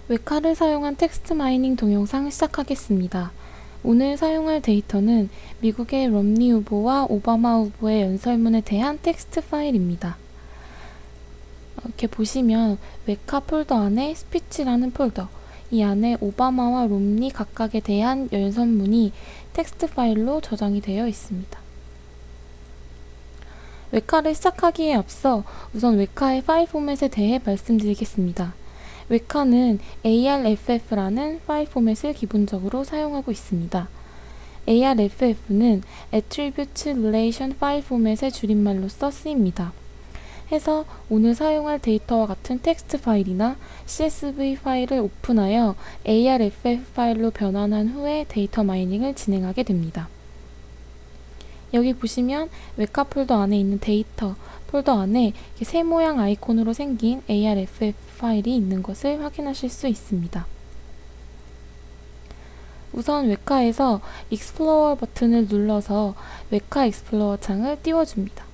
웹카를 사용한 텍스트 마이닝 동영상 시작하겠습니다. 오늘 사용할 데이터는 미국의 럼니 후보와 오바마 후보의 연설문에 대한 텍스트 파일입니다. 이렇게 보시면 웹카 폴더 안에 스피치라는 폴더, 이 안에 오바마와 rom니 각각에 대한 연설문이 텍스트 파일로 저장이 되어 있습니다. 웹카를 시작하기에 앞서 우선 웹카의 파일 포맷에 대해 말씀드리겠습니다. 웹카는 ARFF라는 파일 포맷을 기본적으로 사용하고 있습니다. ARFF는 Attribute Relation File Format의 줄임말로써 쓰입니다. 해서 오늘 사용할 데이터와 같은 텍스트 파일이나 CSV 파일을 오픈하여 ARFF 파일로 변환한 후에 데이터 마이닝을 진행하게 됩니다. 여기 보시면 웹카 폴더 안에 있는 데이터 폴더 안에 새 모양 아이콘으로 생긴 ARFF 파일이 있는 것을 확인하실 수 있습니다. 우선 웹카에서 익스플로러 버튼을 눌러서 웹카 익스플로러 창을 띄워줍니다.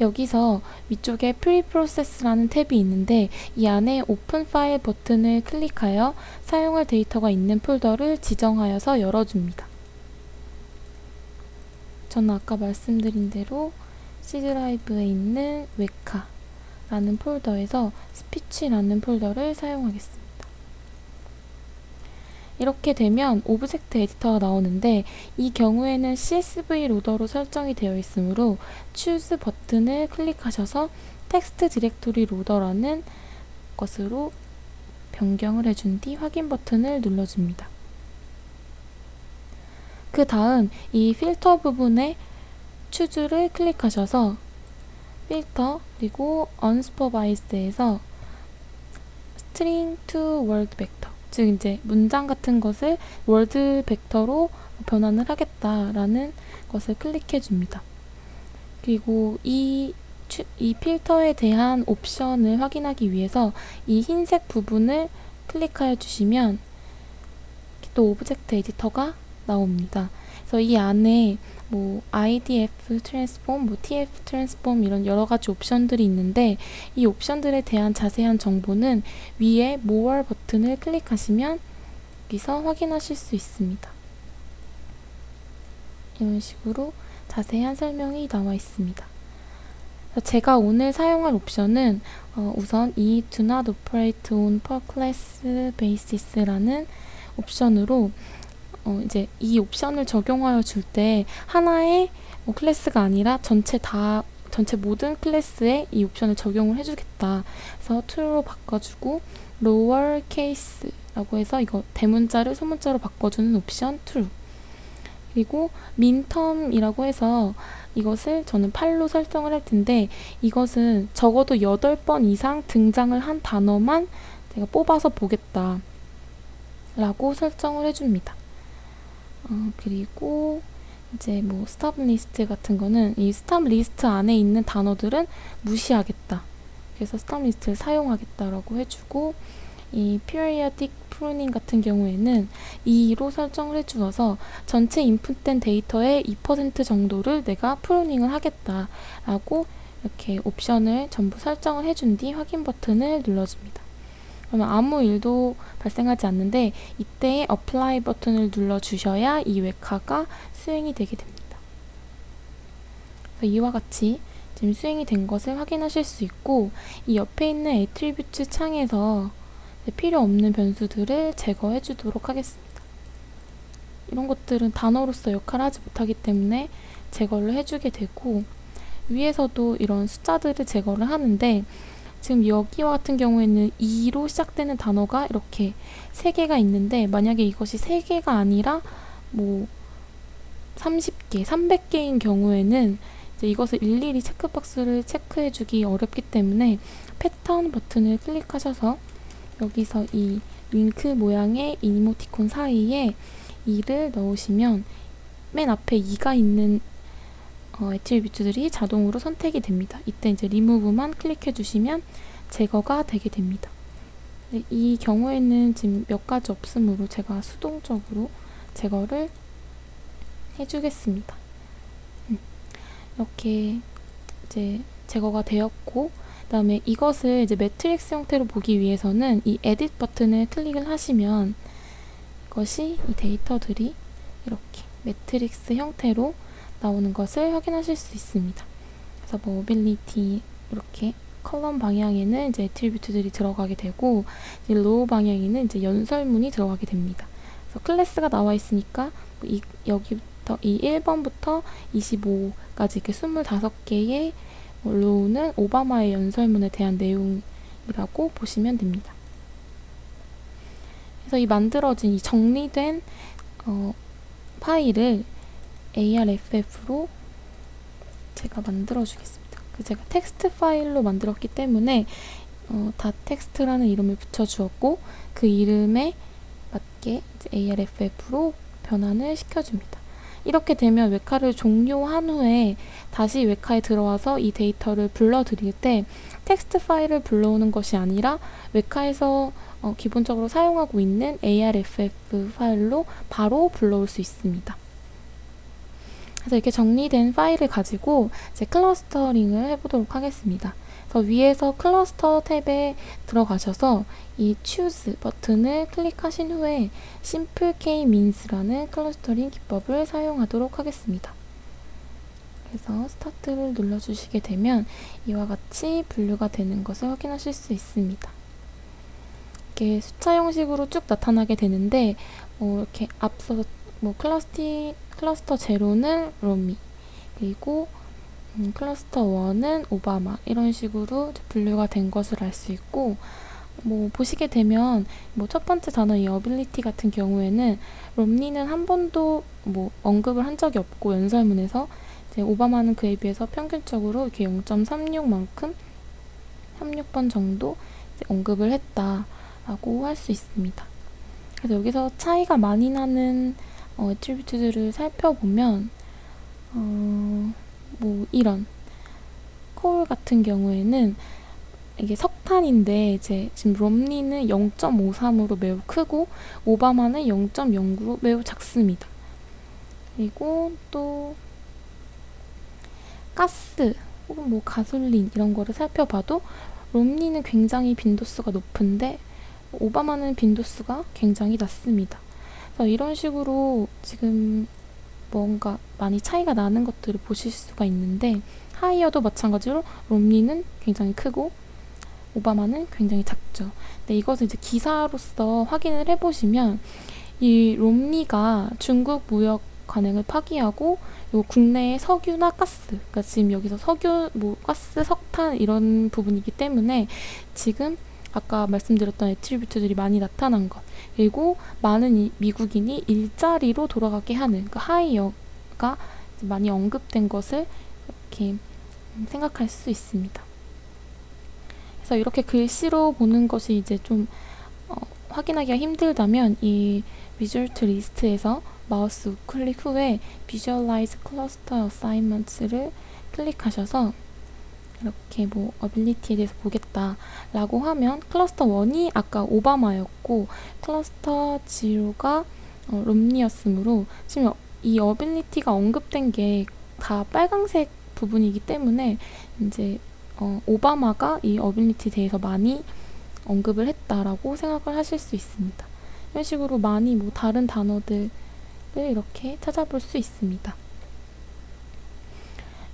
여기서 위쪽에 프리프로세스라는 탭이 있는데 이 안에 오픈 파일 버튼을 클릭하여 사용할 데이터가 있는 폴더를 지정하여서 열어줍니다. 저는 아까 말씀드린 대로 C 드라이브에 있는 웹카라는 폴더에서 스피치라는 폴더를 사용하겠습니다. 이렇게 되면 오브젝트 에디터가 나오는데 이 경우에는 CSV 로더로 설정이 되어 있으므로 Choose 버튼을 클릭하셔서 텍스트 디렉토리 로더라는 것으로 변경을 해준 뒤 확인 버튼을 눌러줍니다. 그 다음 이 필터 부분에 Choose를 클릭하셔서 필터 그리고 Unsupervised에서 String to Word Vector, 즉 이제 문장 같은 것을 월드 벡터로 변환을 하겠다라는 것을 클릭해 줍니다. 그리고 이 필터에 대한 옵션을 확인하기 위해서 이 흰색 부분을 클릭하여 주시면 또 오브젝트 에디터가 나옵니다. 그래서 이 안에 뭐 IDF 트랜스폼, TF 트랜스폼 이런 여러 가지 옵션들이 있는데 이 옵션들에 대한 자세한 정보는 위에 More 버튼을 클릭하시면 여기서 확인하실 수 있습니다. 이런 식으로 자세한 설명이 나와 있습니다. 제가 오늘 사용할 옵션은 우선 이 Do Not Operate on Per Class Basis라는 옵션으로 이제 이 옵션을 적용하여 줄 때 하나의 클래스가 아니라 전체 모든 클래스에 이 옵션을 적용을 해주겠다. 그래서 true로 바꿔주고 lower case라고 해서 이거 대문자를 소문자로 바꿔주는 옵션 true. 그리고 minterm이라고 해서 이것을 저는 8로 설정을 할 텐데 이것은 적어도 8번 이상 등장을 한 단어만 제가 뽑아서 보겠다 라고 설정을 해줍니다. 그리고 이제 뭐 스탑 리스트 같은 거는 이 스탑 리스트 안에 있는 단어들은 무시하겠다. 그래서 스탑 리스트를 사용하겠다라고 해주고 이 periodic pruning 같은 경우에는 2로 설정을 해주어서 전체 인풋된 데이터의 2% 정도를 내가 프루닝을 하겠다라고 이렇게 옵션을 전부 설정을 해준 뒤 확인 버튼을 눌러줍니다. 그러면 아무 일도 발생하지 않는데 이때 Apply 버튼을 눌러주셔야 이 웹카가 수행이 되게 됩니다. 그래서 이와 같이 지금 수행이 된 것을 확인하실 수 있고 이 옆에 있는 Attributes 창에서 필요 없는 변수들을 제거해 주도록 하겠습니다. 이런 것들은 단어로서 역할을 하지 못하기 때문에 제거를 해주게 되고 위에서도 이런 숫자들을 제거를 하는데 지금 여기와 같은 경우에는 2로 시작되는 단어가 이렇게 3개가 있는데 만약에 이것이 3개가 아니라 뭐 30개, 300개인 경우에는 이제 이것을 일일이 체크박스를 체크해주기 어렵기 때문에 패턴 버튼을 클릭하셔서 여기서 이 윙크 모양의 이모티콘 사이에 2를 넣으시면 맨 앞에 2가 있는 애트리뷰트들이 자동으로 선택이 됩니다. 이때 이제 리무브만 클릭해 주시면 제거가 되게 됩니다. 이 경우에는 지금 몇 가지 없으므로 제가 수동적으로 제거를 해주겠습니다. 이렇게 이제 제거가 되었고 그다음에 이것을 이제 매트릭스 형태로 보기 위해서는 이 에딧 버튼을 클릭을 하시면 이것이 이 데이터들이 이렇게 매트릭스 형태로 나오는 것을 확인하실 수 있습니다. 그래서 뭐 모빌리티 이렇게 컬럼 방향에는 이제 애트리뷰트들이 들어가게 되고, 이제 로우 방향에는 이제 연설문이 들어가게 됩니다. 그래서 클래스가 나와 있으니까 여기부터 이 1번부터 25까지 이렇게 25개의 로우는 오바마의 연설문에 대한 내용이라고 보시면 됩니다. 그래서 이 만들어진 이 정리된 파일을 ARFF로 제가 만들어 주겠습니다. 제가 텍스트 파일로 만들었기 때문에 .text라는 이름을 붙여 주었고, 그 이름에 맞게 이제 ARFF로 변환을 시켜줍니다. 이렇게 되면 웹카를 종료한 후에 다시 웹카에 들어와서 이 데이터를 불러드릴 때 텍스트 파일을 불러오는 것이 아니라 웹카에서 기본적으로 사용하고 있는 ARFF 파일로 바로 불러올 수 있습니다. 그래서 이렇게 정리된 파일을 가지고 이제 클러스터링을 해보도록 하겠습니다. 그래서 위에서 클러스터 탭에 들어가셔서 이 Choose 버튼을 클릭하신 후에 Simple K-means라는 클러스터링 기법을 사용하도록 하겠습니다. 그래서 스타트를 눌러주시게 되면 이와 같이 분류가 되는 것을 확인하실 수 있습니다. 이렇게 숫자 형식으로 쭉 나타나게 되는데 이렇게 앞서 클러스터 제로는 로미, 그리고 클러스터 1은 오바마, 이런 식으로 분류가 된 것을 알 수 있고, 보시게 되면 첫 번째 단어 이 어빌리티 같은 경우에는 롬니는 한 번도 언급을 한 적이 없고 연설문에서, 이제 오바마는 그에 비해서 평균적으로 이렇게 0.36만큼 36번 정도 언급을 했다라고 할 수 있습니다. 그래서 여기서 차이가 많이 나는 애트리뷰트들을 살펴보면 이런 콜 같은 경우에는 이게 석탄인데 이제 지금 롬니는 0.53으로 매우 크고 오바마는 0.09로 매우 작습니다. 그리고 또 가스 혹은 가솔린 이런 거를 살펴봐도 롬니는 굉장히 빈도수가 높은데 오바마는 빈도수가 굉장히 낮습니다. 그래서 이런 식으로 지금 뭔가 많이 차이가 나는 것들을 보실 수가 있는데, 하이어도 마찬가지로 롬니는 굉장히 크고 오바마는 굉장히 작죠. 근데 이것을 이제 기사로서 확인을 해보시면 이 롬니가 중국 무역 관행을 파기하고 국내의 석유나 가스, 그러니까 지금 여기서 석유, 가스, 석탄 이런 부분이기 때문에 지금 아까 말씀드렸던 애트리뷰트들이 많이 나타난 것, 그리고 많은 미국인이 일자리로 돌아가게 하는 그 하이어가 많이 언급된 것을 이렇게 생각할 수 있습니다. 그래서 이렇게 글씨로 보는 것이 이제 좀 확인하기가 힘들다면 이 리졸트 리스트에서 마우스 우클릭 후에 Visualize Cluster Assignments를 클릭하셔서 이렇게 어빌리티에 대해서 보겠다라고 하면 클러스터 1이 아까 오바마였고 클러스터 0가 롬니였으므로 지금 이 어빌리티가 언급된 게 다 빨강색 부분이기 때문에 이제 오바마가 이 어빌리티에 대해서 많이 언급을 했다라고 생각을 하실 수 있습니다. 이런 식으로 많이 다른 단어들을 이렇게 찾아볼 수 있습니다.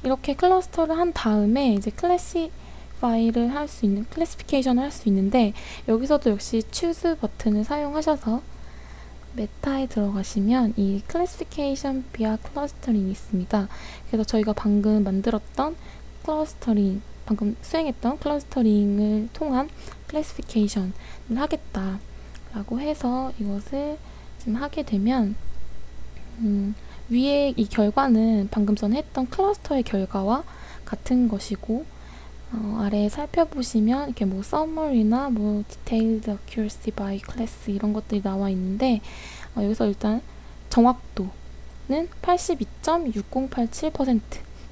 이렇게 클러스터를 한 다음에 이제 클래시파이를 할 수 있는, 클래시피케이션을 할 수 있는데, 여기서도 역시 Choose 버튼을 사용하셔서 메타에 들어가시면 이 클래시피케이션 via 클러스터링이 있습니다. 그래서 저희가 방금 만들었던 클러스터링, 방금 수행했던 클러스터링을 통한 클래시피케이션을 하겠다라고 해서 이것을 지금 하게 되면 위에 이 결과는 방금 전에 했던 클러스터의 결과와 같은 것이고, 아래에 살펴보시면 이렇게 summary나 detailed accuracy by class 이런 것들이 나와 있는데, 여기서 일단 정확도는 82.6087%,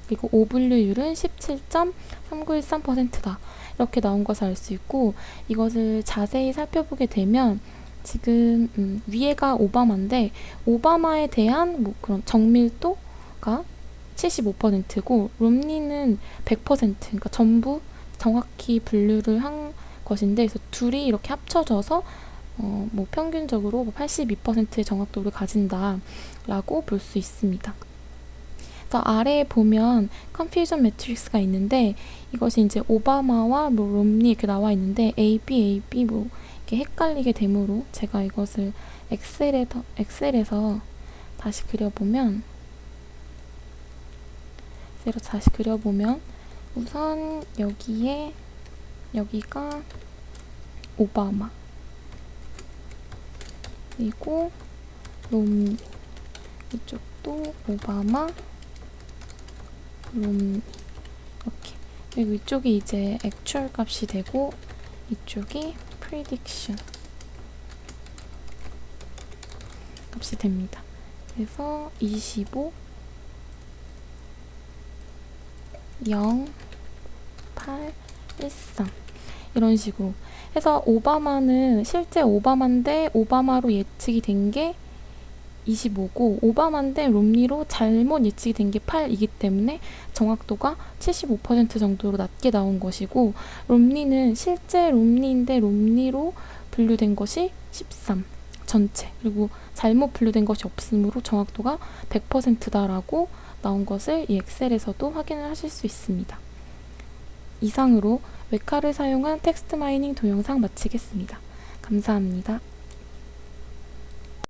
그리고 오분류율은 17.3913%다 이렇게 나온 것을 알 수 있고, 이것을 자세히 살펴보게 되면 지금 위에가 오바마인데 오바마에 대한 그런 정밀도가 75%고 롬니는 100%, 그러니까 전부 정확히 분류를 한 것인데, 그래서 둘이 이렇게 합쳐져서 뭐 평균적으로 82%의 정확도를 가진다라고 볼 수 있습니다. 그래서 아래에 보면 컨퓨전 매트릭스가 있는데, 이것이 이제 오바마와 뭐 롬니 이렇게 나와 있는데 AB 뭐 이렇게 헷갈리게 되므로 제가 이것을 엑셀에서 다시 그려보면 우선 여기가 오바마, 그리고 롬니, 이쪽도 오바마, 롬니, 이렇게. 그리고 이쪽이 이제 액츄얼 값이 되고 이쪽이 프리딕션 값이 됩니다. 그래서 25, 0, 8, 13 이런 식으로 해서 오바마는 실제 오바마인데 오바마로 예측이 된 게 25고 오바마인데 롬니로 잘못 예측이 된 게 8이기 때문에 정확도가 75% 정도로 낮게 나온 것이고, 롬니는 실제 롬니인데 롬니로 분류된 것이 13 전체, 그리고 잘못 분류된 것이 없으므로 정확도가 100%다라고 나온 것을 이 엑셀에서도 확인을 하실 수 있습니다. 이상으로 웨카를 사용한 텍스트 마이닝 동영상 마치겠습니다. 감사합니다.